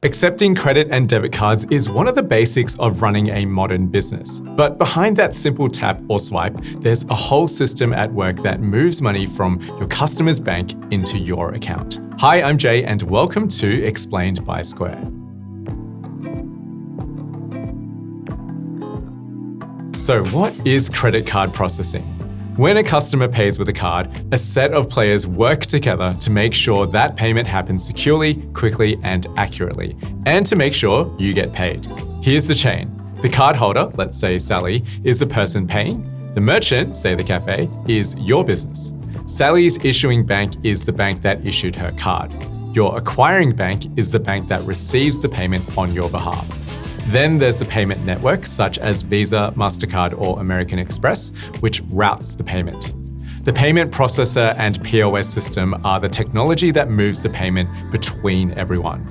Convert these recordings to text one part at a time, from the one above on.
Accepting credit and debit cards is one of the basics of running a modern business. But behind that simple tap or swipe, there's a whole system at work that moves money from your customer's bank into your account. Hi, I'm Jay, and welcome to Explained by Square. So what is credit card processing? When a customer pays with a card, a set of players work together to make sure that payment happens securely, quickly, and accurately, and to make sure you get paid. Here's the chain. The card holder, let's say Sally, is the person paying. The merchant, say the cafe, is your business. Sally's issuing bank is the bank that issued her card. Your acquiring bank is the bank that receives the payment on your behalf. Then there's the payment network, such as Visa, MasterCard, or American Express, which routes the payment. The payment processor and POS system are the technology that moves the payment between everyone.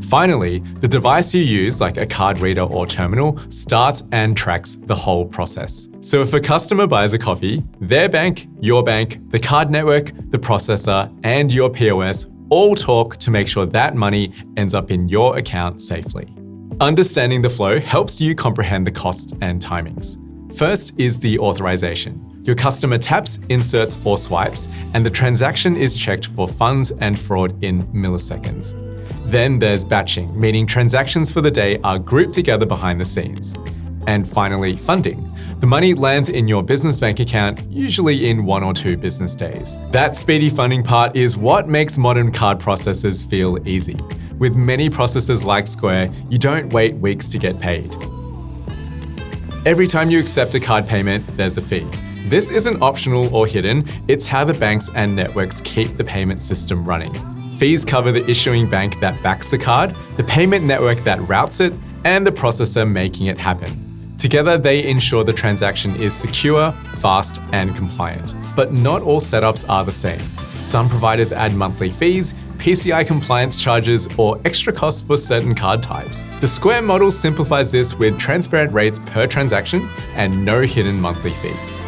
Finally, the device you use, like a card reader or terminal, starts and tracks the whole process. So if a customer buys a coffee, their bank, your bank, the card network, the processor, and your POS all talk to make sure that money ends up in your account safely. Understanding the flow helps you comprehend the costs and timings. First is the authorization. Your customer taps, inserts, or swipes, and the transaction is checked for funds and fraud in milliseconds. Then there's batching, meaning transactions for the day are grouped together behind the scenes. And finally, funding. The money lands in your business bank account, usually in 1 or 2 business days. That speedy funding part is what makes modern card processors feel easy. With many processors like Square, you don't wait weeks to get paid. Every time you accept a card payment, there's a fee. This isn't optional or hidden, it's how the banks and networks keep the payment system running. Fees cover the issuing bank that backs the card, the payment network that routes it, and the processor making it happen. Together, they ensure the transaction is secure, fast, and compliant. But not all setups are the same. Some providers add monthly fees, PCI compliance charges, or extra costs for certain card types. The Square model simplifies this with transparent rates per transaction and no hidden monthly fees.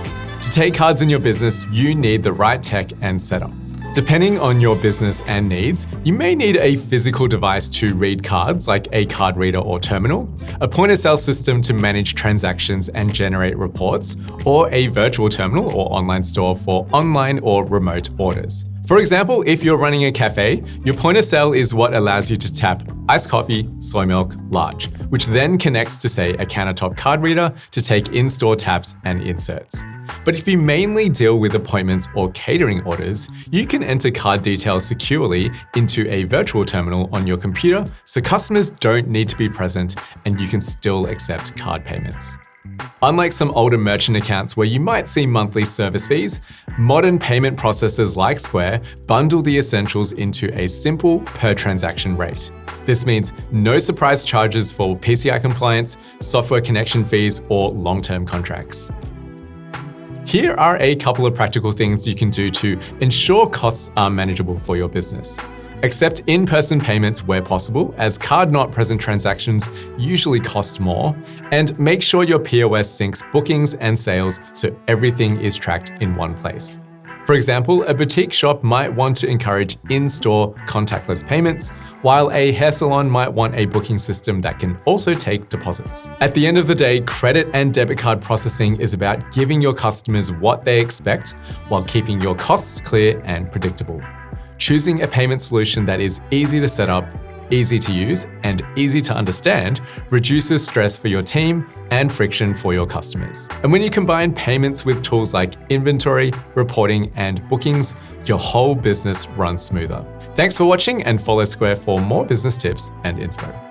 To take cards in your business, you need the right tech and setup. Depending on your business and needs, you may need a physical device to read cards like a card reader or terminal, a point-of-sale system to manage transactions and generate reports, or a virtual terminal or online store for online or remote orders. For example, if you're running a cafe, your point of sale is what allows you to tap iced coffee, soy milk, large, which then connects to, say, a countertop card reader to take in-store taps and inserts. But if you mainly deal with appointments or catering orders, you can enter card details securely into a virtual terminal on your computer so customers don't need to be present and you can still accept card payments. Unlike some older merchant accounts where you might see monthly service fees, modern payment processors like Square bundle the essentials into a simple per-transaction rate. This means no surprise charges for PCI compliance, software connection fees, or long-term contracts. Here are a couple of practical things you can do to ensure costs are manageable for your business. Accept in-person payments where possible, as card-not-present transactions usually cost more, and make sure your POS syncs bookings and sales so everything is tracked in one place. For example, a boutique shop might want to encourage in-store contactless payments, while a hair salon might want a booking system that can also take deposits. At the end of the day, credit and debit card processing is about giving your customers what they expect while keeping your costs clear and predictable. Choosing a payment solution that is easy to set up, easy to use, and easy to understand reduces stress for your team and friction for your customers. And when you combine payments with tools like inventory, reporting, and bookings, your whole business runs smoother. Thanks for watching, and follow Square for more business tips and inspo.